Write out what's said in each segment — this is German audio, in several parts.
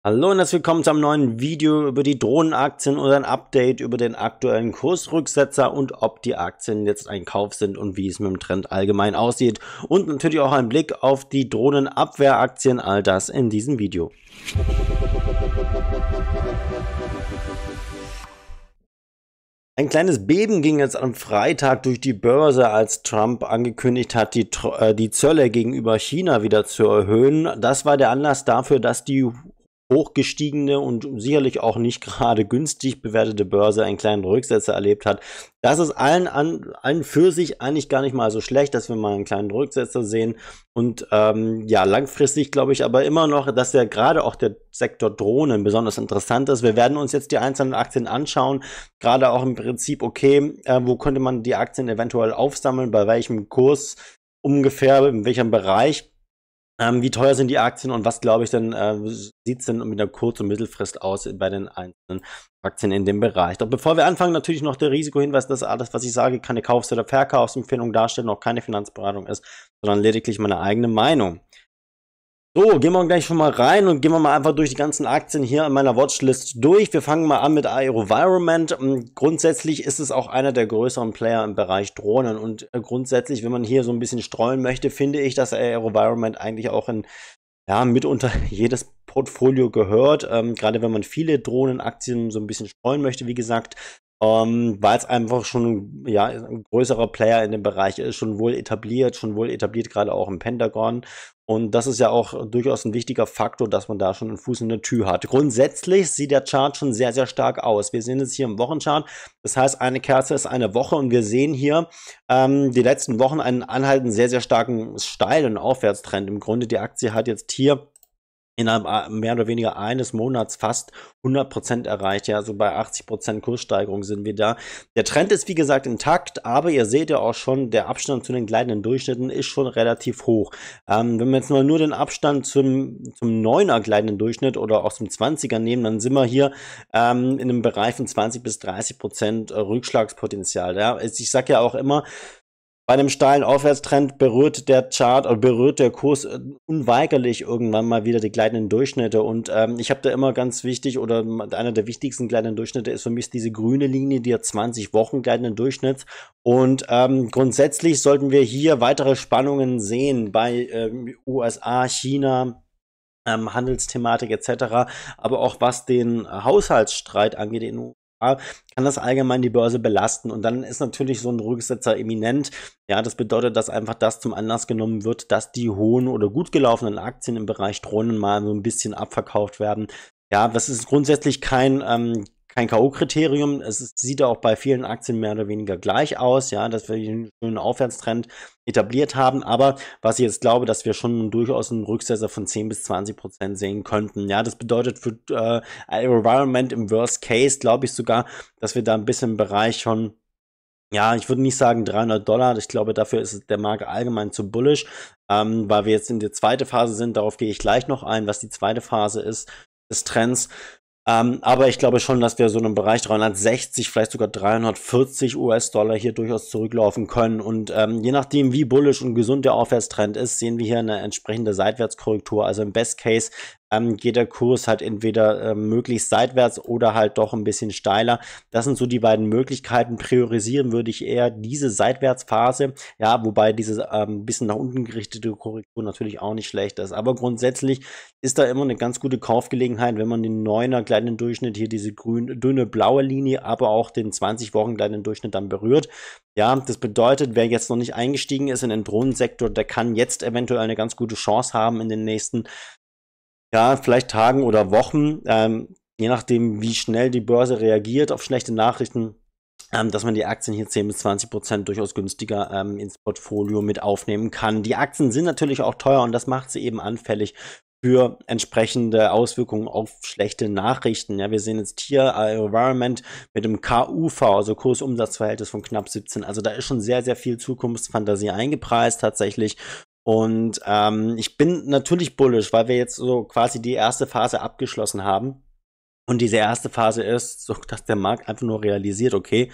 Hallo und herzlich willkommen zu einem neuen Video über die Drohnenaktien und ein Update über den aktuellen Kursrücksetzer und ob die Aktien jetzt ein Kauf sind und wie es mit dem Trend allgemein aussieht. Und natürlich auch ein Blick auf die Drohnenabwehraktien, all das in diesem Video. Ein kleines Beben ging jetzt am Freitag durch die Börse, als Trump angekündigt hat, die Zölle gegenüber China wieder zu erhöhen. Das war der Anlass dafür, dass die hochgestiegene und sicherlich auch nicht gerade günstig bewertete Börse einen kleinen Rücksetzer erlebt hat. Das ist allen für sich eigentlich gar nicht mal so schlecht, dass wir mal einen kleinen Rücksetzer sehen. Und ja, langfristig glaube ich aber immer noch, dass ja gerade auch der Sektor Drohnen besonders interessant ist. Wir werden uns jetzt die einzelnen Aktien anschauen, gerade auch im Prinzip, okay, wo könnte man die Aktien eventuell aufsammeln, bei welchem Kurs ungefähr, in welchem Bereich. Wie teuer sind die Aktien und was, glaube ich, denn sieht es denn mit der Kurz- und Mittelfrist aus bei den einzelnen Aktien in dem Bereich. Doch bevor wir anfangen, natürlich noch der Risikohinweis, dass alles, was ich sage, keine Kaufs- oder Verkaufsempfehlung darstellt, noch keine Finanzberatung ist, sondern lediglich meine eigene Meinung. So, gehen wir gleich schon mal rein und gehen wir mal einfach durch die ganzen Aktien hier in meiner Watchlist durch. Wir fangen mal an mit AeroVironment. Grundsätzlich ist es auch einer der größeren Player im Bereich Drohnen und grundsätzlich, wenn man hier so ein bisschen streuen möchte, finde ich, dass AeroVironment eigentlich auch in mitunter jedes Portfolio gehört, gerade wenn man viele Drohnenaktien so ein bisschen streuen möchte, wie gesagt, weil es einfach schon ein größerer Player in dem Bereich ist, schon wohl etabliert gerade auch im Pentagon. Und das ist ja auch durchaus ein wichtiger Faktor, dass man da schon einen Fuß in der Tür hat. Grundsätzlich sieht der Chart schon sehr, sehr stark aus. Wir sehen es hier im Wochenchart. Das heißt, eine Kerze ist eine Woche und wir sehen hier die letzten Wochen einen anhaltend sehr, sehr starken, steilen Aufwärtstrend. Im Grunde, die Aktie hat jetzt hier innerhalb mehr oder weniger eines Monats fast 100% erreicht. Ja, also bei 80% Kurssteigerung sind wir da. Der Trend ist, wie gesagt, intakt, aber ihr seht ja auch schon, der Abstand zu den gleitenden Durchschnitten ist schon relativ hoch. Wenn wir jetzt nur den Abstand zum 9er gleitenden Durchschnitt oder auch zum 20er nehmen, dann sind wir hier in einem Bereich von 20 bis 30% Rückschlagspotenzial. Ja, ich sage ja auch immer, bei einem steilen Aufwärtstrend berührt der Chart oder berührt der Kurs unweigerlich irgendwann mal wieder die gleitenden Durchschnitte. Und ich habe da immer ganz wichtig, oder einer der wichtigsten gleitenden Durchschnitte ist für mich diese grüne Linie, die 20 Wochen gleitenden Durchschnitts. Und grundsätzlich sollten wir hier weitere Spannungen sehen bei USA, China, Handelsthematik etc., aber auch was den Haushaltsstreit angeht in den USA, kann das allgemein die Börse belasten. Und dann ist natürlich so ein Rücksetzer imminent. Ja, das bedeutet, dass einfach das zum Anlass genommen wird, dass die hohen oder gut gelaufenen Aktien im Bereich Drohnen mal so ein bisschen abverkauft werden. Ja, das ist grundsätzlich kein K.O.-Kriterium. Sieht auch bei vielen Aktien mehr oder weniger gleich aus, ja, dass wir einen schönen Aufwärtstrend etabliert haben. Aber was ich jetzt glaube, dass wir schon durchaus einen Rücksetzer von 10 bis 20% sehen könnten. Ja, das bedeutet für AeroVironment im Worst Case, glaube ich sogar, dass wir da ein bisschen im Bereich schon, ja, ich würde nicht sagen $300. Ich glaube, dafür ist der Markt allgemein zu bullish, weil wir jetzt in der zweiten Phase sind. Darauf gehe ich gleich noch ein, was die zweite Phase ist des Trends. Aber ich glaube schon, dass wir so in einem Bereich 360, vielleicht sogar 340 US-Dollar hier durchaus zurücklaufen können. Und je nachdem, wie bullish und gesund der Aufwärtstrend ist, sehen wir hier eine entsprechende Seitwärtskorrektur. Also im Best Case geht der Kurs halt entweder möglichst seitwärts oder halt doch ein bisschen steiler. Das sind so die beiden Möglichkeiten. Priorisieren würde ich eher diese Seitwärtsphase, ja, wobei diese bisschen nach unten gerichtete Korrektur natürlich auch nicht schlecht ist. Aber grundsätzlich ist da immer eine ganz gute Kaufgelegenheit, wenn man den 9er gleitenden Durchschnitt, hier diese dünne blaue Linie, aber auch den 20 Wochen gleitenden Durchschnitt dann berührt. Ja, das bedeutet, wer jetzt noch nicht eingestiegen ist in den Drohnensektor, der kann jetzt eventuell eine ganz gute Chance haben in den nächsten, ja, vielleicht Tagen oder Wochen, je nachdem, wie schnell die Börse reagiert auf schlechte Nachrichten, dass man die Aktien hier 10 bis 20% durchaus günstiger ins Portfolio mit aufnehmen kann. Die Aktien sind natürlich auch teuer und das macht sie eben anfällig für entsprechende Auswirkungen auf schlechte Nachrichten. Ja, wir sehen jetzt hier AeroVironment mit dem KUV, also Kursumsatzverhältnis von knapp 17. Also da ist schon sehr, sehr viel Zukunftsfantasie eingepreist tatsächlich. Und ich bin natürlich bullish, weil wir jetzt so quasi die erste Phase abgeschlossen haben. Und diese erste Phase ist, so dass der Markt einfach nur realisiert, okay,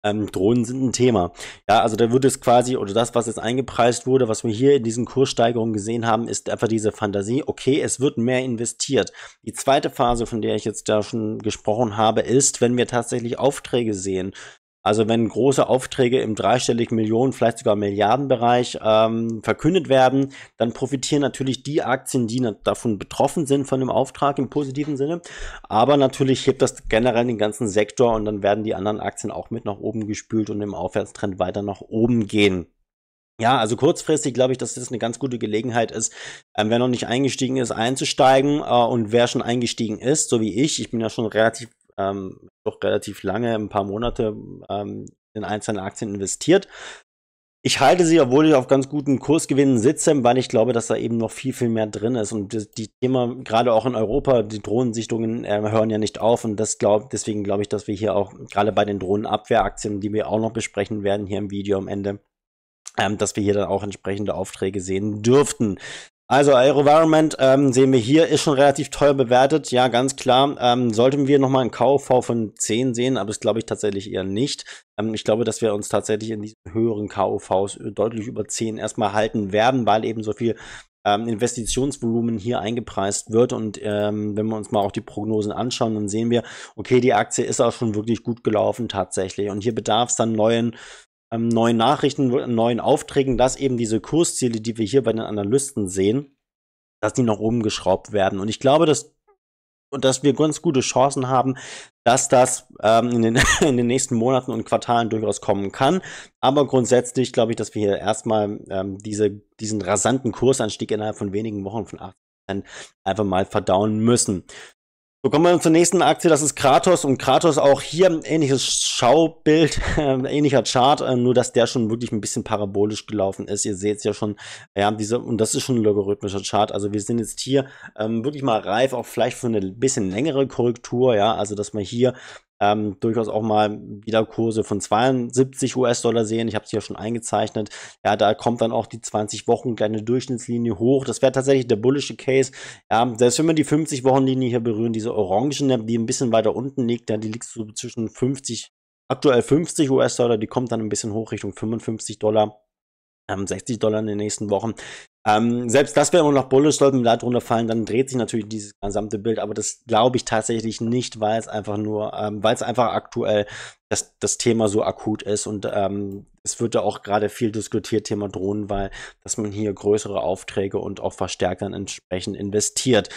Drohnen sind ein Thema. Ja, also da wird es quasi, oder das, was jetzt eingepreist wurde, was wir hier in diesen Kurssteigerungen gesehen haben, ist einfach diese Fantasie, okay, es wird mehr investiert. Die zweite Phase, von der ich jetzt da schon gesprochen habe, ist, wenn wir tatsächlich Aufträge sehen. Also wenn große Aufträge im dreistelligen Millionen, vielleicht sogar Milliardenbereich verkündet werden, dann profitieren natürlich die Aktien, die davon betroffen sind von dem Auftrag im positiven Sinne. Aber natürlich hebt das generell den ganzen Sektor und dann werden die anderen Aktien auch mit nach oben gespült und im Aufwärtstrend weiter nach oben gehen. Ja, also kurzfristig glaube ich, dass das eine ganz gute Gelegenheit ist, wer noch nicht eingestiegen ist, einzusteigen und wer schon eingestiegen ist, so wie ich bin ja schon doch relativ lange, ein paar Monate in einzelne Aktien investiert. Ich halte sie, obwohl ich auf ganz guten Kursgewinnen sitze, weil ich glaube, dass da eben noch viel, viel mehr drin ist. Und die Thema, gerade auch in Europa, die Drohnensichtungen hören ja nicht auf. Und deswegen glaube ich, dass wir hier auch gerade bei den Drohnenabwehraktien, die wir auch noch besprechen werden hier im Video am Ende, dass wir hier dann auch entsprechende Aufträge sehen dürften. Also AeroVironment sehen wir hier, ist schon relativ teuer bewertet. Ja, ganz klar. Sollten wir nochmal einen KUV von 10 sehen, aber das glaube ich tatsächlich eher nicht. Ich glaube, dass wir uns tatsächlich in diesen höheren KUVs deutlich über 10 erstmal halten werden, weil eben so viel Investitionsvolumen hier eingepreist wird. Und wenn wir uns mal auch die Prognosen anschauen, dann sehen wir, okay, die Aktie ist auch schon wirklich gut gelaufen tatsächlich. Und hier bedarf es dann neuen Nachrichten, neuen Aufträgen, dass eben diese Kursziele, die wir hier bei den Analysten sehen, dass die nach oben geschraubt werden. Und ich glaube, dass wir ganz gute Chancen haben, dass das in den nächsten Monaten und Quartalen durchaus kommen kann. Aber grundsätzlich glaube ich, dass wir hier erstmal diesen rasanten Kursanstieg innerhalb von wenigen Wochen von 8% einfach mal verdauen müssen. So, kommen wir zur nächsten Aktie, das ist Kratos. Und Kratos auch hier ein ähnliches Schaubild, ähnlicher Chart, nur dass der schon wirklich ein bisschen parabolisch gelaufen ist. Ihr seht es ja schon, ja, und das ist schon ein logarithmischer Chart. Also wir sind jetzt hier wirklich mal reif, auch vielleicht für eine bisschen längere Korrektur, ja, also dass wir hier durchaus auch mal wieder Kurse von 72 US-Dollar sehen. Ich habe es ja schon eingezeichnet. Ja, da kommt dann auch die 20-Wochen kleine Durchschnittslinie hoch. Das wäre tatsächlich der bullische Case. Ja, selbst wenn wir die 50-Wochen-Linie hier berühren, diese orangene, die ein bisschen weiter unten liegt, ja, die liegt so zwischen 50, aktuell 50 US-Dollar, die kommt dann ein bisschen hoch Richtung 55 Dollar. 60 Dollar in den nächsten Wochen. Selbst das wäre immer noch bullish, sollten wir da drunter fallen, dann dreht sich natürlich dieses gesamte Bild, aber das glaube ich tatsächlich nicht, weil es einfach aktuell das Thema so akut ist und es wird ja auch gerade viel diskutiert, Thema Drohnen, weil dass man hier größere Aufträge und auch Verstärkern entsprechend investiert.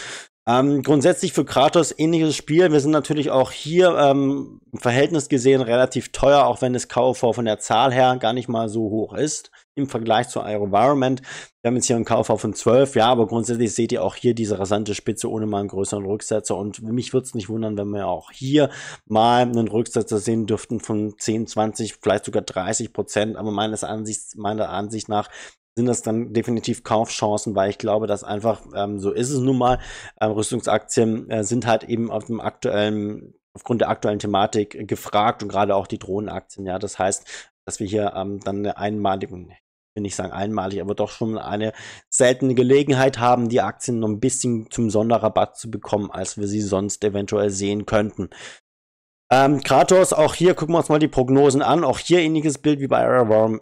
Grundsätzlich für Kratos ähnliches Spiel. Wir sind natürlich auch hier im Verhältnis gesehen relativ teuer, auch wenn das KUV von der Zahl her gar nicht mal so hoch ist im Vergleich zu AeroVironment. Wir haben jetzt hier einen KUV von 12, ja, aber grundsätzlich seht ihr auch hier diese rasante Spitze ohne mal einen größeren Rücksetzer. Und mich würde es nicht wundern, wenn wir auch hier mal einen Rücksetzer sehen dürften von 10, 20, vielleicht sogar 30%. Aber meiner Ansicht nach sind das dann definitiv Kaufchancen, weil ich glaube, dass einfach, so ist es nun mal, Rüstungsaktien sind halt eben aufgrund der aktuellen Thematik gefragt und gerade auch die Drohnenaktien, ja, das heißt, dass wir hier dann eine einmalige, ich will nicht sagen einmalig, aber doch schon eine seltene Gelegenheit haben, die Aktien noch ein bisschen zum Sonderrabatt zu bekommen, als wir sie sonst eventuell sehen könnten. Kratos, auch hier gucken wir uns mal die Prognosen an. Auch hier ähnliches Bild wie bei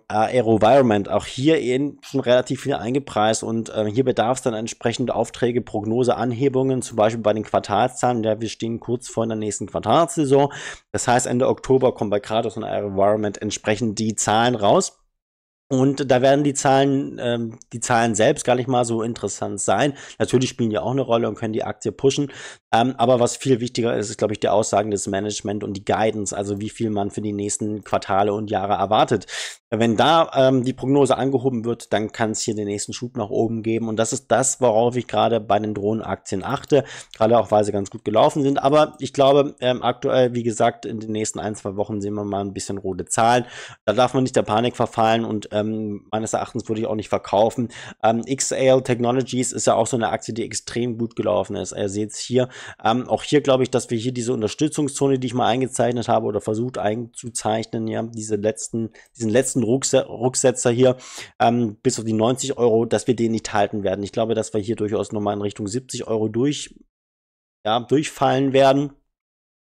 AeroVironment. Auch hier schon relativ viel eingepreist und hier bedarf es dann entsprechende Aufträge, Prognoseanhebungen, zum Beispiel bei den Quartalszahlen. Ja, wir stehen kurz vor der nächsten Quartalssaison. Das heißt, Ende Oktober kommen bei Kratos und AeroVironment entsprechend die Zahlen raus. Und da werden die Zahlen selbst gar nicht mal so interessant sein. Natürlich spielen die auch eine Rolle und können die Aktie pushen. Aber was viel wichtiger ist, ist, glaube ich, die Aussagen des Management und die Guidance, also wie viel man für die nächsten Quartale und Jahre erwartet. Wenn da die Prognose angehoben wird, dann kann es hier den nächsten Schub nach oben geben. Und das ist das, worauf ich gerade bei den Drohnenaktien achte. Gerade auch, weil sie ganz gut gelaufen sind. Aber ich glaube, aktuell, wie gesagt, in den nächsten 1, 2 Wochen sehen wir mal ein bisschen rote Zahlen. Da darf man nicht der Panik verfallen und meines Erachtens würde ich auch nicht verkaufen. XAL Technologies ist ja auch so eine Aktie, die extrem gut gelaufen ist. Ihr seht es hier. Auch hier glaube ich, dass wir hier diese Unterstützungszone, die ich mal eingezeichnet habe oder versucht einzuzeichnen, ja, diesen letzten Rücksetzer hier bis auf die 90 Euro, dass wir den nicht halten werden. Ich glaube, dass wir hier durchaus nochmal in Richtung 70 Euro durchfallen werden.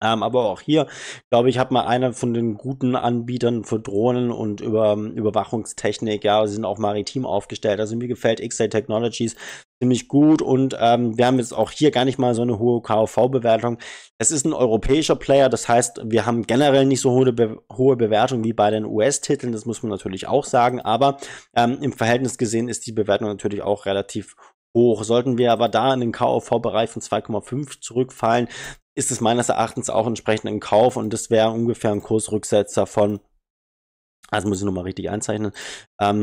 Aber auch hier, glaube ich, hat man einer von den guten Anbietern für Drohnen und Überwachungstechnik, ja, sie sind auch maritim aufgestellt. Also mir gefällt XA Technologies ziemlich gut und wir haben jetzt auch hier gar nicht mal so eine hohe KV-Bewertung. Es ist ein europäischer Player, das heißt, wir haben generell nicht so hohe Bewertung wie bei den US-Titeln, das muss man natürlich auch sagen, aber im Verhältnis gesehen ist die Bewertung natürlich auch relativ hoch. Sollten wir aber da in den KV-Bereich von 2,5 zurückfallen, ist es meines Erachtens auch entsprechend ein Kauf und das wäre ungefähr ein Kursrücksetzer von, also muss ich nochmal richtig einzeichnen,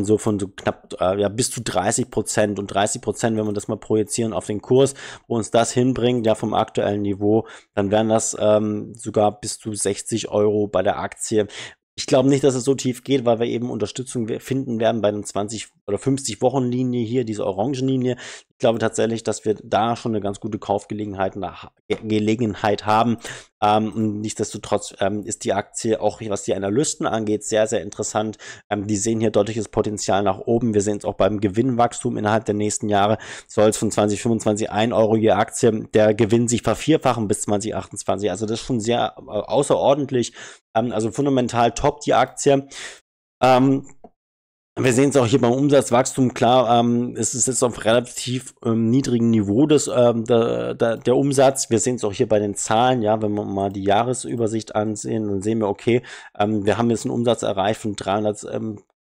so von so knapp, ja, bis zu 30% und 30%, wenn wir das mal projizieren auf den Kurs, wo uns das hinbringt, ja, vom aktuellen Niveau, dann wären das sogar bis zu 60 Euro bei der Aktie. Ich glaube nicht, dass es so tief geht, weil wir eben Unterstützung finden werden bei den 20 oder 50 Wochen-Linie hier, diese Orangenlinie. Ich glaube tatsächlich, dass wir da schon eine ganz gute Kaufgelegenheit haben. Und nichtsdestotrotz ist die Aktie auch, was die Analysten angeht, sehr, sehr interessant. Die sehen hier deutliches Potenzial nach oben. Wir sehen es auch beim Gewinnwachstum innerhalb der nächsten Jahre. Soll es von 2025 1 Euro je Aktie, der Gewinn sich vervierfachen bis 2028. Also das ist schon sehr außerordentlich. Also fundamental top die Aktie. Wir sehen es auch hier beim Umsatzwachstum, klar, es ist jetzt auf relativ niedrigem Niveau der Umsatz. Wir sehen es auch hier bei den Zahlen, ja, wenn wir mal die Jahresübersicht ansehen, dann sehen wir, okay, wir haben jetzt einen Umsatz erreicht von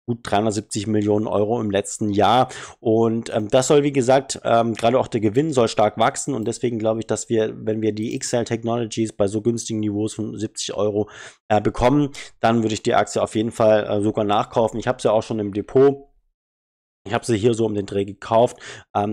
gut 370 Millionen Euro im letzten Jahr und das soll, wie gesagt, gerade auch der Gewinn soll stark wachsen und deswegen glaube ich, dass wir, wenn wir die XL Technologies bei so günstigen Niveaus von 70 Euro bekommen, dann würde ich die Aktie auf jeden Fall sogar nachkaufen. Ich habe sie ja auch schon im Depot. Ich habe sie hier so um den Dreh gekauft.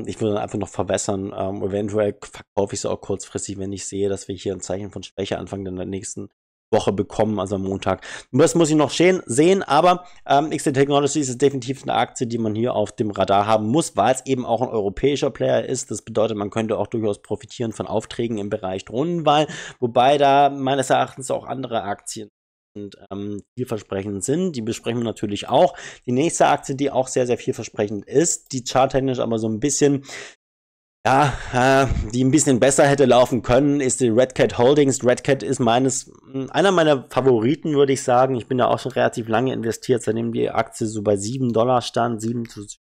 Ich würde dann einfach noch verwässern. Eventuell verkaufe ich sie auch kurzfristig, wenn ich sehe, dass wir hier ein Zeichen von Schwäche Anfang der nächsten Woche bekommen, also am Montag. Das muss ich noch sehen, aber XT Technologies ist definitiv eine Aktie, die man hier auf dem Radar haben muss, weil es eben auch ein europäischer Player ist. Das bedeutet, man könnte auch durchaus profitieren von Aufträgen im Bereich Drohnenwahl, wobei da meines Erachtens auch andere Aktien vielversprechend sind. Die besprechen wir natürlich auch. Die nächste Aktie, die auch sehr, sehr vielversprechend ist, die charttechnisch aber so ein bisschen die ein bisschen besser hätte laufen können, ist die Red Cat Holdings. Red Cat ist einer meiner Favoriten, würde ich sagen. Ich bin da auch schon relativ lange investiert, seitdem die Aktie so bei $7 stand, $7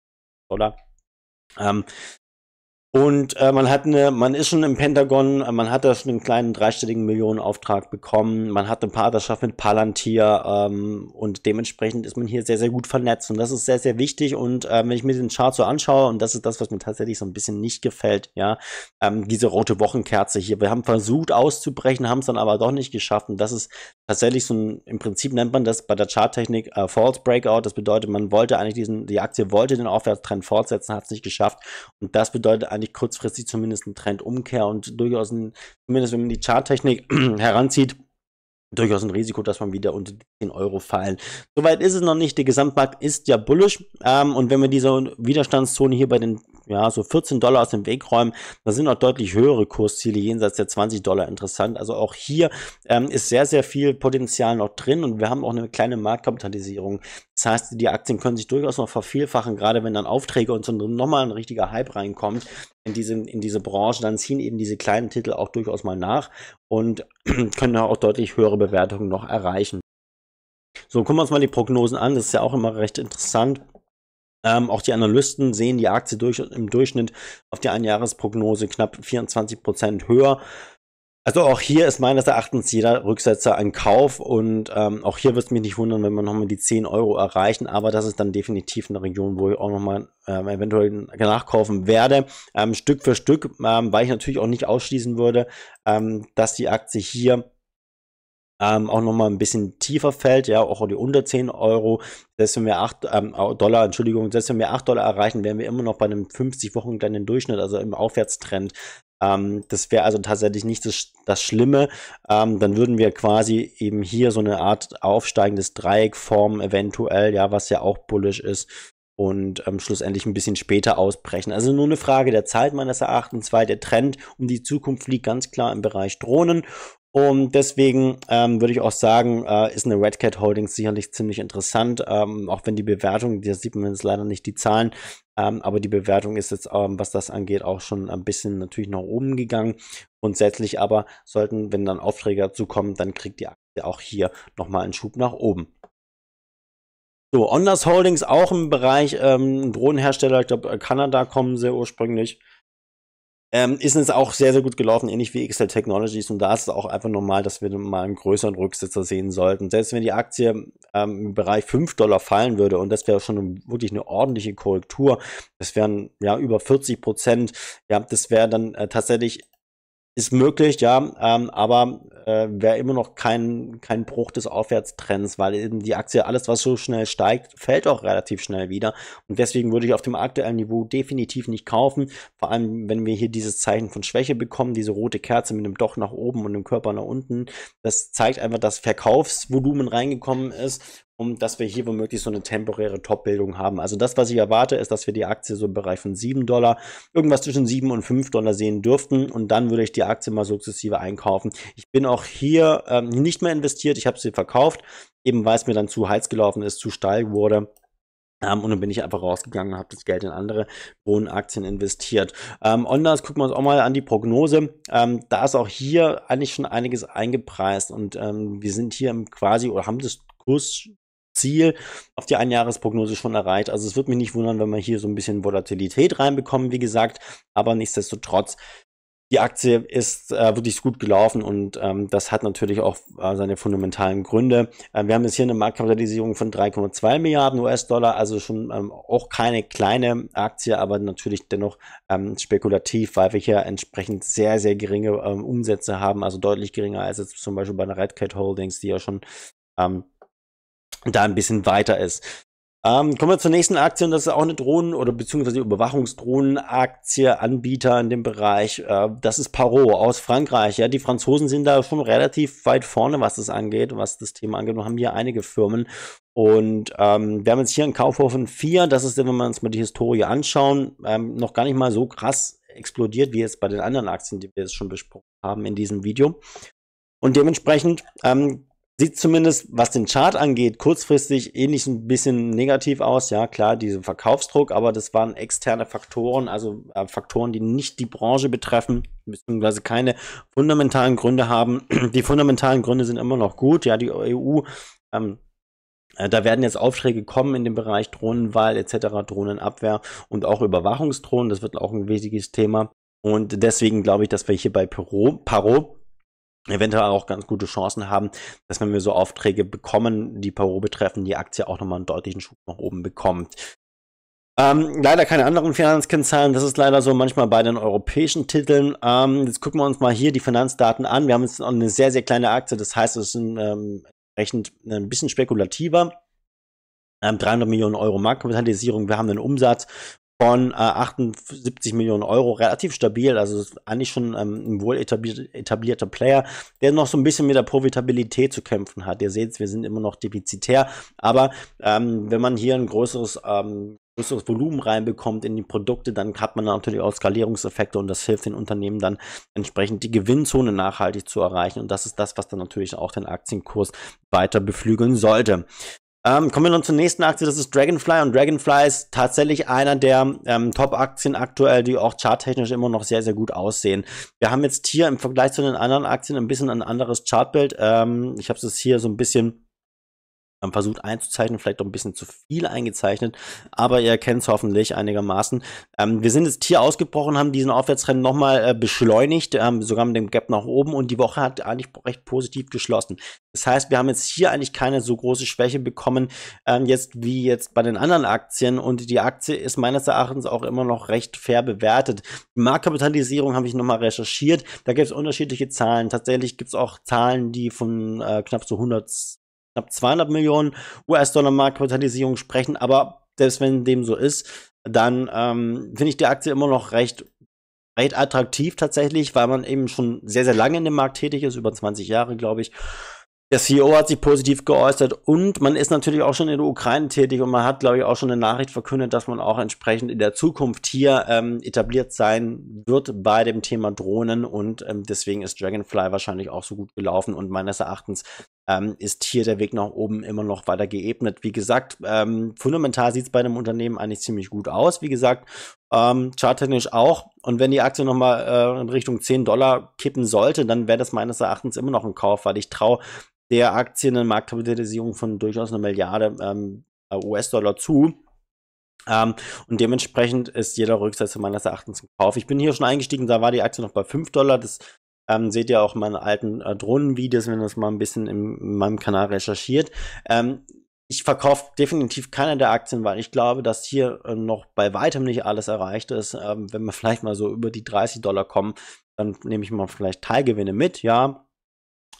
Und man ist schon im Pentagon, man hat da schon einen kleinen dreistelligen Millionenauftrag bekommen, man hat eine Partnerschaft mit Palantir und dementsprechend ist man hier sehr, sehr gut vernetzt und das ist sehr, sehr wichtig und wenn ich mir den Chart so anschaue und das ist das, was mir tatsächlich so ein bisschen nicht gefällt, ja, diese rote Wochenkerze hier, wir haben versucht auszubrechen, haben es dann aber doch nicht geschafft und das ist tatsächlich so ein, im Prinzip nennt man das bei der Charttechnik False Breakout, das bedeutet, man wollte eigentlich die Aktie wollte den Aufwärtstrend fortsetzen, hat es nicht geschafft und das bedeutet eigentlich kurzfristig zumindest eine Trendumkehr und durchaus zumindest wenn man die Charttechnik heranzieht, durchaus ein Risiko, dass man wieder unter die 10 Euro fallen. Soweit ist es noch nicht. Der Gesamtmarkt ist ja bullish. Und wenn wir diese Widerstandszone hier bei den so $14 aus dem Weg räumen, da sind auch deutlich höhere Kursziele jenseits der $20 interessant. Also auch hier ist sehr, sehr viel Potenzial noch drin und wir haben auch eine kleine Marktkapitalisierung. Das heißt, die Aktien können sich durchaus noch vervielfachen, gerade wenn dann Aufträge und so nochmal ein richtiger Hype reinkommt in diese Branche, dann ziehen eben diese kleinen Titel auch durchaus mal nach und können auch deutlich höhere Bewertungen noch erreichen. So, gucken wir uns mal die Prognosen an, das ist ja auch immer recht interessant. Auch die Analysten sehen die Aktie im Durchschnitt auf die Einjahresprognose knapp 24% höher. Also auch hier ist meines Erachtens jeder Rücksetzer ein Kauf und auch hier wird es mich nicht wundern, wenn wir nochmal die 10 Euro erreichen, aber das ist dann definitiv eine Region, wo ich auch nochmal eventuell nachkaufen werde. Stück für Stück, weil ich natürlich auch nicht ausschließen würde, dass die Aktie hier auch nochmal ein bisschen tiefer fällt, ja, auch die unter 10 Euro, selbst wenn wir selbst wenn wir $8 erreichen, wären wir immer noch bei einem 50-Wochen kleinen Durchschnitt, also im Aufwärtstrend. Das wäre also tatsächlich nicht das Schlimme. Dann würden wir quasi eben hier so eine Art aufsteigendes Dreieck formen, eventuell, ja, was ja auch bullish ist. Und schlussendlich ein bisschen später ausbrechen. Also nur eine Frage der Zeit meines Erachtens, weil der Trend um die Zukunft liegt ganz klar im Bereich Drohnen. Und deswegen würde ich auch sagen, ist eine Red Cat Holdings sicherlich ziemlich interessant, auch wenn die Bewertung, da sieht man jetzt leider nicht die Zahlen, aber die Bewertung ist jetzt, was das angeht, auch schon ein bisschen natürlich nach oben gegangen. Grundsätzlich aber sollten, wenn dann Aufträge dazu kommen, dann kriegt die Aktie auch hier nochmal einen Schub nach oben. So, Ondas Holdings auch im Bereich Drohnenhersteller, ich glaube Kanada kommen sie ursprünglich. Ist jetzt auch sehr, sehr gut gelaufen, ähnlich wie XL Technologies. Und da ist es auch einfach normal, dass wir mal einen größeren Rücksetzer sehen sollten. Selbst wenn die Aktie im Bereich $5 fallen würde, und das wäre schon wirklich eine ordentliche Korrektur, das wären ja über 40%, ja, das wäre dann tatsächlich, ist möglich, ja, aber wäre immer noch kein Bruch des Aufwärtstrends, weil eben die Aktie, alles was so schnell steigt, fällt auch relativ schnell wieder. Und deswegen würde ich auf dem aktuellen Niveau definitiv nicht kaufen. Vor allem, wenn wir hier dieses Zeichen von Schwäche bekommen, diese rote Kerze mit dem Doch nach oben und dem Körper nach unten. Das zeigt einfach, dass Verkaufsvolumen reingekommen ist. Und dass wir hier womöglich so eine temporäre Top-Bildung haben. Also das, was ich erwarte, ist, dass wir die Aktie so im Bereich von $7, irgendwas zwischen 7 und $5 sehen dürften. Und dann würde ich die Aktie mal sukzessive einkaufen. Ich bin auch hier nicht mehr investiert. Ich habe sie verkauft, eben weil es mir dann zu heiß gelaufen ist, zu steil wurde. Und dann bin ich einfach rausgegangen und habe das Geld in andere Drohnenaktien investiert. Ondas, gucken wir uns auch mal an die Prognose. Da ist auch hier eigentlich schon einiges eingepreist. Und wir sind hier quasi, oder haben das Kursziel auf die Einjahresprognose schon erreicht. Also es wird mich nicht wundern, wenn wir hier so ein bisschen Volatilität reinbekommen, wie gesagt. Aber nichtsdestotrotz, die Aktie ist wirklich gut gelaufen und das hat natürlich auch seine fundamentalen Gründe. Wir haben jetzt hier eine Marktkapitalisierung von 3,2 Milliarden US-Dollar, also schon auch keine kleine Aktie, aber natürlich dennoch spekulativ, weil wir hier entsprechend sehr, sehr geringe Umsätze haben, also deutlich geringer als jetzt zum Beispiel bei der Red Cat Holdings, die ja schon da ein bisschen weiter ist. Kommen wir zur nächsten Aktie, und das ist auch eine Drohnen- oder beziehungsweise Überwachungsdrohnenaktie, Anbieter in dem Bereich. Das ist Parrot aus Frankreich. Ja, die Franzosen sind da schon relativ weit vorne, was das angeht, was das Thema angeht. Wir haben hier einige Firmen. Und wir haben jetzt hier einen Kaufhof von 4. Das ist, wenn wir uns mal die Historie anschauen, noch gar nicht mal so krass explodiert, wie jetzt bei den anderen Aktien, die wir jetzt schon besprochen haben in diesem Video. Und dementsprechend sieht zumindest, was den Chart angeht, kurzfristig ähnlich ein bisschen negativ aus. Ja, klar, dieser Verkaufsdruck, aber das waren externe Faktoren, also Faktoren, die nicht die Branche betreffen, beziehungsweise keine fundamentalen Gründe haben. Die fundamentalen Gründe sind immer noch gut. Ja, die EU, da werden jetzt Aufträge kommen in dem Bereich Drohnenwahl etc., Drohnenabwehr und auch Überwachungsdrohnen. Das wird auch ein wichtiges Thema. Und deswegen glaube ich, dass wir hier bei Parrot eventuell auch ganz gute Chancen haben, dass wenn wir so Aufträge bekommen, die Parrot betreffen, die Aktie auch nochmal einen deutlichen Schub nach oben bekommt. Leider keine anderen Finanzkennzahlen, das ist leider so manchmal bei den europäischen Titeln. Jetzt gucken wir uns mal hier die Finanzdaten an. Wir haben jetzt eine sehr, sehr kleine Aktie, das heißt, es ist entsprechend ein bisschen spekulativer. 300 Millionen Euro Marktkapitalisierung, wir haben einen Umsatz von 78 Millionen Euro, relativ stabil, also ist eigentlich schon ein wohl etablierter Player, der noch so ein bisschen mit der Profitabilität zu kämpfen hat. Ihr seht, wir sind immer noch defizitär, aber wenn man hier ein größeres Volumen reinbekommt in die Produkte, dann hat man natürlich auch Skalierungseffekte und das hilft den Unternehmen dann entsprechend die Gewinnzone nachhaltig zu erreichen, und das ist das, was dann natürlich auch den Aktienkurs weiter beflügeln sollte. Kommen wir nun zur nächsten Aktie, das ist Dragonfly, und Dragonfly ist tatsächlich einer der Top-Aktien aktuell, die auch charttechnisch immer noch sehr, sehr gut aussehen. Wir haben jetzt hier im Vergleich zu den anderen Aktien ein bisschen ein anderes Chartbild. Ich habe es hier so ein bisschen versucht einzuzeichnen, vielleicht auch ein bisschen zu viel eingezeichnet, aber ihr kennt es hoffentlich einigermaßen. Wir sind jetzt hier ausgebrochen, haben diesen Aufwärtstrend nochmal beschleunigt, sogar mit dem Gap nach oben, und die Woche hat eigentlich recht positiv geschlossen. Das heißt, wir haben jetzt hier eigentlich keine so große Schwäche bekommen, wie jetzt bei den anderen Aktien, und die Aktie ist meines Erachtens auch immer noch recht fair bewertet. Die Marktkapitalisierung habe ich nochmal recherchiert, da gibt es unterschiedliche Zahlen. Tatsächlich gibt es auch Zahlen, die von knapp 200 Millionen US-Dollar Marktkapitalisierung sprechen, aber selbst wenn dem so ist, dann finde ich die Aktie immer noch recht attraktiv tatsächlich, weil man eben schon sehr, sehr lange in dem Markt tätig ist, über 20 Jahre, glaube ich. Der CEO hat sich positiv geäußert, und man ist natürlich auch schon in der Ukraine tätig, und man hat, glaube ich, auch schon eine Nachricht verkündet, dass man auch entsprechend in der Zukunft hier etabliert sein wird bei dem Thema Drohnen, und deswegen ist Dragonfly wahrscheinlich auch so gut gelaufen, und meines Erachtens ist hier der Weg nach oben immer noch weiter geebnet. Wie gesagt, fundamental sieht es bei dem Unternehmen eigentlich ziemlich gut aus. Wie gesagt, charttechnisch auch. Und wenn die Aktie nochmal in Richtung $10 kippen sollte, dann wäre das meines Erachtens immer noch ein Kauf, weil ich traue der Aktie eine Marktkapitalisierung von durchaus 1 Milliarde US-Dollar zu. Und dementsprechend ist jeder Rücksetzer meines Erachtens ein Kauf. Ich bin hier schon eingestiegen, da war die Aktie noch bei $5. Das seht ihr auch in meinen alten Drohnenvideos, wenn ihr das mal ein bisschen in meinem Kanal recherchiert. Ich verkaufe definitiv keine der Aktien, weil ich glaube, dass hier noch bei weitem nicht alles erreicht ist. Wenn wir vielleicht mal so über die $30 kommen, dann nehme ich mal vielleicht Teilgewinne mit, ja.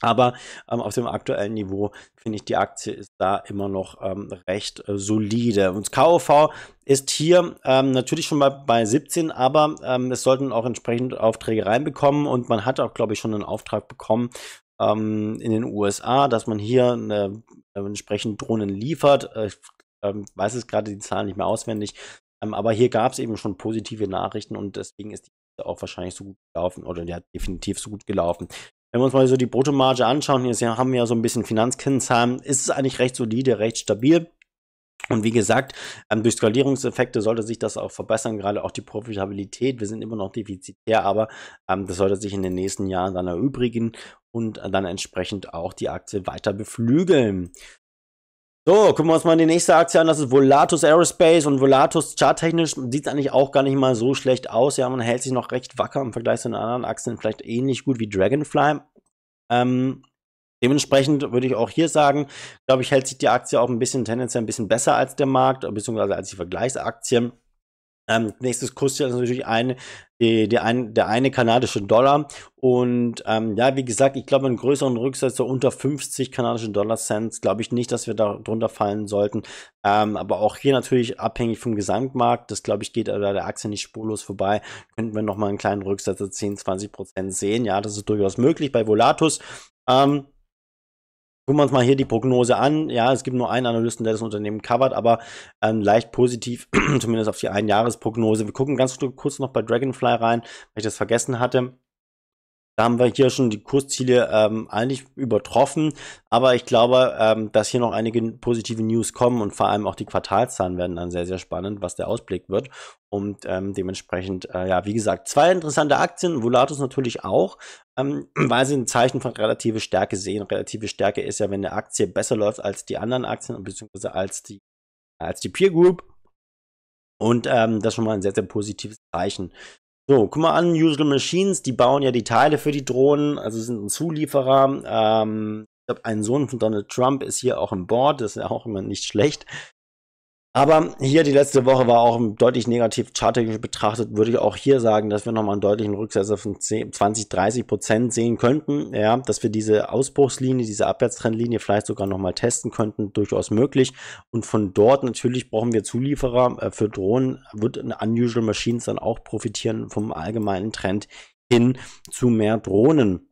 Aber auf dem aktuellen Niveau finde ich, die Aktie ist da immer noch recht solide. Und das KOV ist hier natürlich schon mal bei 17, aber es sollten auch entsprechend Aufträge reinbekommen. Und man hat auch, glaube ich, schon einen Auftrag bekommen in den USA, dass man hier entsprechend Drohnen liefert. Ich weiß jetzt gerade die Zahlen nicht mehr auswendig. Aber hier gab es eben schon positive Nachrichten und deswegen ist die auch wahrscheinlich so gut gelaufen oder die hat definitiv so gut gelaufen. Wenn wir uns mal so die Bruttomarge anschauen, hier haben wir ja so ein bisschen Finanzkennzahlen, ist es eigentlich recht solide, recht stabil. Und wie gesagt, durch Skalierungseffekte sollte sich das auch verbessern, gerade auch die Profitabilität. Wir sind immer noch defizitär, aber das sollte sich in den nächsten Jahren dann erübrigen und dann entsprechend auch die Aktie weiter beflügeln. So, gucken wir uns mal die nächste Aktie an, das ist Volatus Aerospace und Volatus charttechnisch sieht es eigentlich auch gar nicht mal so schlecht aus. Ja, man hält sich noch recht wacker im Vergleich zu den anderen Aktien, vielleicht ähnlich gut wie Dragonfly. Dementsprechend würde ich auch hier sagen, glaube ich, hält sich die Aktie auch tendenziell ein bisschen besser als der Markt, beziehungsweise als die Vergleichsaktien. Nächstes Kursziel ist natürlich der eine kanadische Dollar. Und ja, wie gesagt, ich glaube, einen größeren Rücksetzer unter 50 kanadische Dollar-Cents, glaube ich nicht, dass wir da drunter fallen sollten. Aber auch hier natürlich abhängig vom Gesamtmarkt. Das, glaube ich, geht der Aktie nicht spurlos vorbei. Könnten wir nochmal einen kleinen Rücksetzer 10-20% sehen. Ja, das ist durchaus möglich bei Volatus. Gucken wir uns mal hier die Prognose an. Ja, es gibt nur einen Analysten, der das Unternehmen covert, aber leicht positiv, zumindest auf die Einjahresprognose. Wir gucken ganz kurz noch bei Dragonfly rein, weil ich das vergessen hatte. Da haben wir hier schon die Kursziele eigentlich übertroffen, aber ich glaube, dass hier noch einige positive News kommen und vor allem auch die Quartalszahlen werden dann sehr, sehr spannend, was der Ausblick wird. Und dementsprechend, ja, wie gesagt, 2 interessante Aktien, Volatus natürlich auch, weil sie ein Zeichen von relative Stärke sehen. Relative Stärke ist ja, wenn eine Aktie besser läuft als die anderen Aktien, beziehungsweise als die Peer Group. Und das ist schon mal ein sehr, sehr positives Zeichen. So, guck mal an, Usual Machines, die bauen ja die Teile für die Drohnen, also sind ein Zulieferer. Ich glaube, ein Sohn von Donald Trump ist hier auch an Bord, das ist ja auch immer nicht schlecht. Aber hier die letzte Woche war auch deutlich negativ charttechnisch betrachtet, würde ich auch hier sagen, dass wir nochmal einen deutlichen Rücksetzer von 20-30% sehen könnten. Ja, dass wir diese Ausbruchslinie, diese Abwärtstrendlinie vielleicht sogar nochmal testen könnten, durchaus möglich. Und von dort natürlich brauchen wir Zulieferer für Drohnen, wird Unusual Machines dann auch profitieren vom allgemeinen Trend hin zu mehr Drohnen.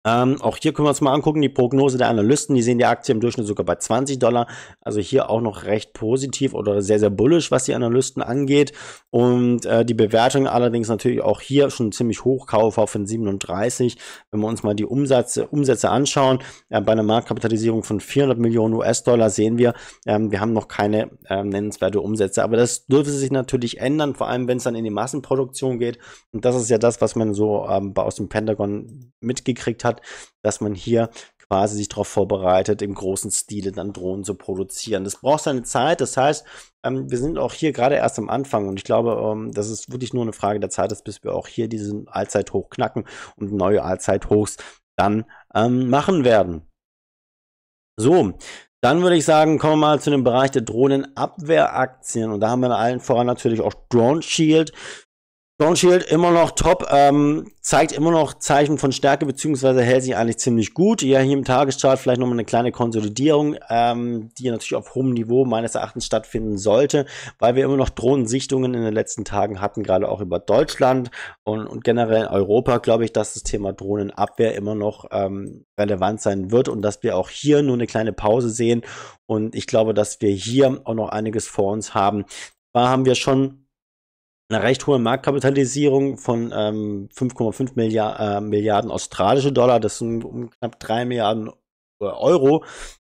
Auch hier können wir uns mal angucken, die Prognose der Analysten, die sehen die Aktie im Durchschnitt sogar bei $20, also hier auch noch recht positiv oder sehr, sehr bullish, was die Analysten angeht. Und die Bewertung allerdings natürlich auch hier schon ziemlich hoch, KUV von 37. Wenn wir uns mal die Umsätze anschauen, bei einer Marktkapitalisierung von 400 Millionen US-Dollar sehen wir, wir haben noch keine nennenswerte Umsätze, aber das dürfte sich natürlich ändern, vor allem wenn es dann in die Massenproduktion geht. Und das ist ja das, was man so aus dem Pentagon mitgekriegt hat, dass man hier quasi sich darauf vorbereitet, im großen Stile dann Drohnen zu produzieren. Das braucht seine Zeit, das heißt, wir sind auch hier gerade erst am Anfang und ich glaube, das ist wirklich nur eine Frage der Zeit, bis wir auch hier diesen Allzeithoch knacken und neue Allzeithochs dann machen werden. So, dann würde ich sagen, kommen wir mal zu dem Bereich der Drohnenabwehraktien und da haben wir allen voran natürlich auch Drone Shield. Drone Shield immer noch top, zeigt immer noch Zeichen von Stärke, beziehungsweise hält sich eigentlich ziemlich gut. Ja, hier im Tageschart vielleicht nochmal eine kleine Konsolidierung, die natürlich auf hohem Niveau meines Erachtens stattfinden sollte, weil wir immer noch Drohnensichtungen in den letzten Tagen hatten, gerade auch über Deutschland und generell in Europa, glaube ich, dass das Thema Drohnenabwehr immer noch relevant sein wird und dass wir auch hier nur eine kleine Pause sehen. Und ich glaube, dass wir hier auch noch einiges vor uns haben. Da haben wir schon eine recht hohe Marktkapitalisierung von 5,5 Milliarden australische Dollar. Das sind knapp 3 Milliarden Euro,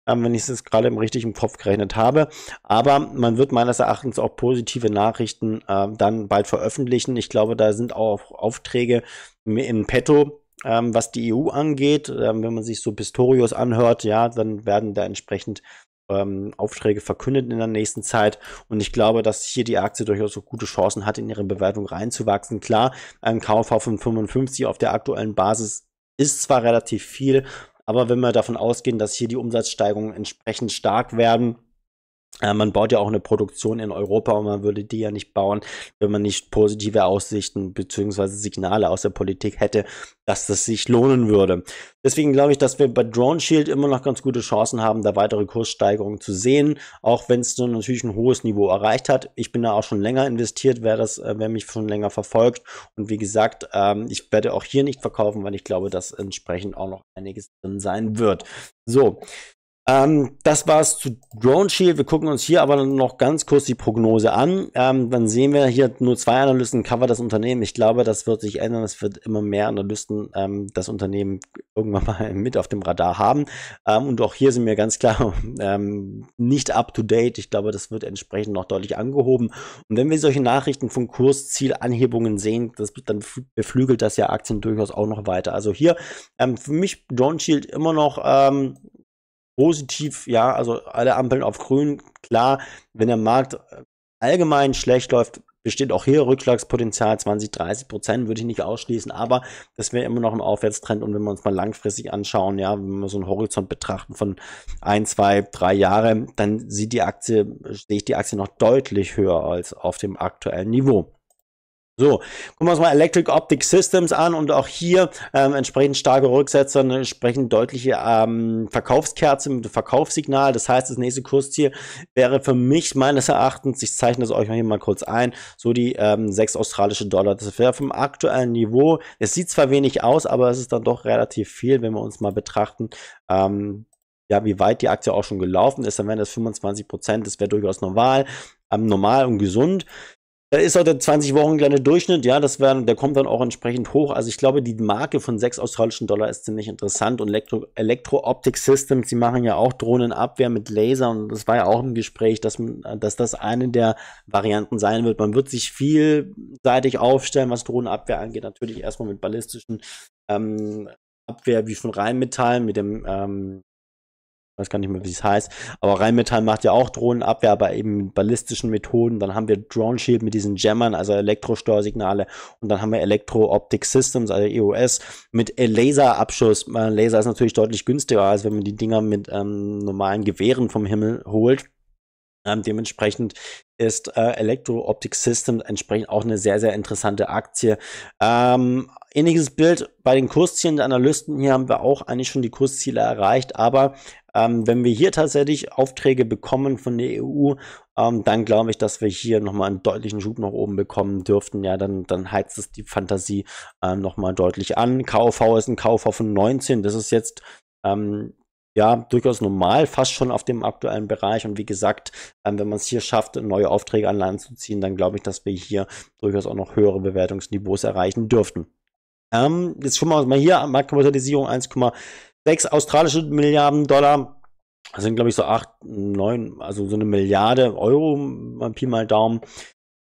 wenn ich es jetzt gerade richtig im Kopf gerechnet habe. Aber man wird meines Erachtens auch positive Nachrichten dann bald veröffentlichen. Ich glaube, da sind auch Aufträge in petto, was die EU angeht. Wenn man sich so Pistorius anhört, ja, dann werden da entsprechend Aufträge verkündet in der nächsten Zeit. Und ich glaube, dass hier die Aktie durchaus so gute Chancen hat, in ihre Bewertung reinzuwachsen. Klar, ein KV von 55 auf der aktuellen Basis ist zwar relativ viel, aber wenn wir davon ausgehen, dass hier die Umsatzsteigerungen entsprechend stark werden, man baut ja auch eine Produktion in Europa und man würde die ja nicht bauen, wenn man nicht positive Aussichten bzw. Signale aus der Politik hätte, dass das sich lohnen würde. Deswegen glaube ich, dass wir bei DroneShield immer noch ganz gute Chancen haben, da weitere Kurssteigerungen zu sehen, auch wenn es dann natürlich ein hohes Niveau erreicht hat. Ich bin da auch schon länger investiert, wer mich schon länger verfolgt. Und wie gesagt, ich werde auch hier nicht verkaufen, weil ich glaube, dass entsprechend auch noch einiges drin sein wird. So. Das war's zu DroneShield. Wir gucken uns hier aber noch ganz kurz die Prognose an. Dann sehen wir hier nur 2 Analysten cover das Unternehmen. Ich glaube, das wird sich ändern. Es wird immer mehr Analysten das Unternehmen irgendwann mal mit auf dem Radar haben. Und auch hier sind wir ganz klar nicht up to date. Ich glaube, das wird entsprechend noch deutlich angehoben. Und wenn wir solche Nachrichten von Kurszielanhebungen sehen, dann beflügelt das ja Aktien durchaus auch noch weiter. Also hier für mich DroneShield immer noch positiv, ja, also alle Ampeln auf grün. Klar, wenn der Markt allgemein schlecht läuft, besteht auch hier Rückschlagspotenzial, 20-30% würde ich nicht ausschließen, aber das wäre immer noch im Aufwärtstrend. Und wenn wir uns mal langfristig anschauen, ja, wenn wir so einen Horizont betrachten von 1, 2, 3 Jahre, dann sehe ich die Aktie noch deutlich höher als auf dem aktuellen Niveau. So, gucken wir uns mal Electric Optic Systems an und auch hier entsprechend starke Rücksetzer, eine entsprechend deutliche Verkaufskerze mit Verkaufssignal. Das heißt, das nächste Kursziel wäre für mich meines Erachtens, ich zeichne das euch hier mal kurz ein, so die 6 australische Dollar. Das wäre vom aktuellen Niveau. Es sieht zwar wenig aus, aber es ist dann doch relativ viel, wenn wir uns mal betrachten, ja, wie weit die Aktie auch schon gelaufen ist. Dann wären das 25%, das wäre durchaus normal und gesund. Da ist auch der 20 Wochen kleine Durchschnitt, ja, der kommt dann auch entsprechend hoch. Also ich glaube, die Marke von 6 australischen Dollar ist ziemlich interessant. Und Electro-Optic Systems, die machen ja auch Drohnenabwehr mit Laser. Und das war ja auch im Gespräch, dass das eine der Varianten sein wird. Man wird sich vielseitig aufstellen, was Drohnenabwehr angeht. Natürlich erstmal mit ballistischen Abwehr wie von Rheinmetall, mit dem weiß gar nicht mehr, wie es heißt, aber Rheinmetall macht ja auch Drohnenabwehr, aber eben mit ballistischen Methoden. Dann haben wir DroneShield mit diesen Jammern, also Elektrosteuersignale, und dann haben wir Electro-Optic Systems, also EOS, mit Laserabschuss. Laser ist natürlich deutlich günstiger, als wenn man die Dinger mit normalen Gewehren vom Himmel holt. Dementsprechend ist Electro-Optic Systems entsprechend auch eine sehr, sehr interessante Aktie. Ähnliches Bild bei den Kurszielen der Analysten. Hier haben wir auch eigentlich schon die Kursziele erreicht, aber wenn wir hier tatsächlich Aufträge bekommen von der EU, dann glaube ich, dass wir hier nochmal einen deutlichen Schub nach oben bekommen dürften. Ja, dann heizt es die Fantasie nochmal deutlich an. KOV ist ein KOV von 19. Das ist jetzt ja, durchaus normal, fast schon auf dem aktuellen Bereich. Und wie gesagt, wenn man es hier schafft, neue Aufträge an Land zu ziehen, dann glaube ich, dass wir hier durchaus auch noch höhere Bewertungsniveaus erreichen dürften. Jetzt schauen wir uns mal hier, Marktkapitalisierung 1,6 australische Milliarden Dollar. Das sind, glaube ich, so 8, 9, also so 1 Milliarde Euro, mal Pi mal Daumen.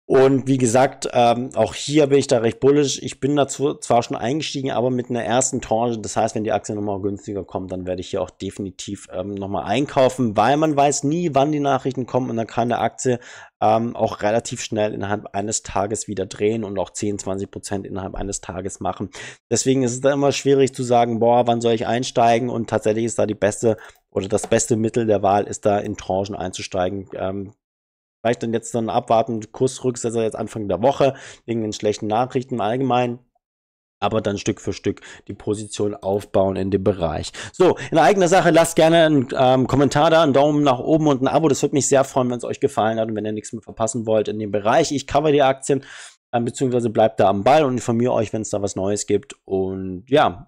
Und wie gesagt, auch hier bin ich da recht bullish. Ich bin dazu zwar schon eingestiegen, aber mit einer ersten Tranche. Das heißt, wenn die Aktie nochmal günstiger kommt, dann werde ich hier auch definitiv nochmal einkaufen, weil man weiß nie, wann die Nachrichten kommen, und dann kann eine Aktie auch relativ schnell innerhalb eines Tages wieder drehen und auch 10-20% innerhalb eines Tages machen. Deswegen ist es da immer schwierig zu sagen, boah, wann soll ich einsteigen? Und tatsächlich ist da das beste Mittel der Wahl, ist da in Tranchen einzusteigen. Vielleicht dann abwarten, Kursrücksetzer jetzt Anfang der Woche, wegen den schlechten Nachrichten im Allgemeinen, aber dann Stück für Stück die Position aufbauen in dem Bereich. So, in eigener Sache, lasst gerne einen Kommentar da, einen Daumen nach oben und ein Abo, das würde mich sehr freuen, wenn es euch gefallen hat und wenn ihr nichts mehr verpassen wollt in dem Bereich. Ich cover die Aktien, beziehungsweise bleibt da am Ball und informiere euch, wenn es da was Neues gibt. Und ja,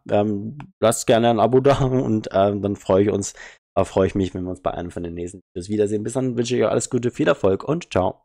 lasst gerne ein Abo da und dann freue ich mich, wenn wir uns bei einem von den nächsten Videos wiedersehen. Bis dann wünsche ich euch alles Gute, viel Erfolg und ciao.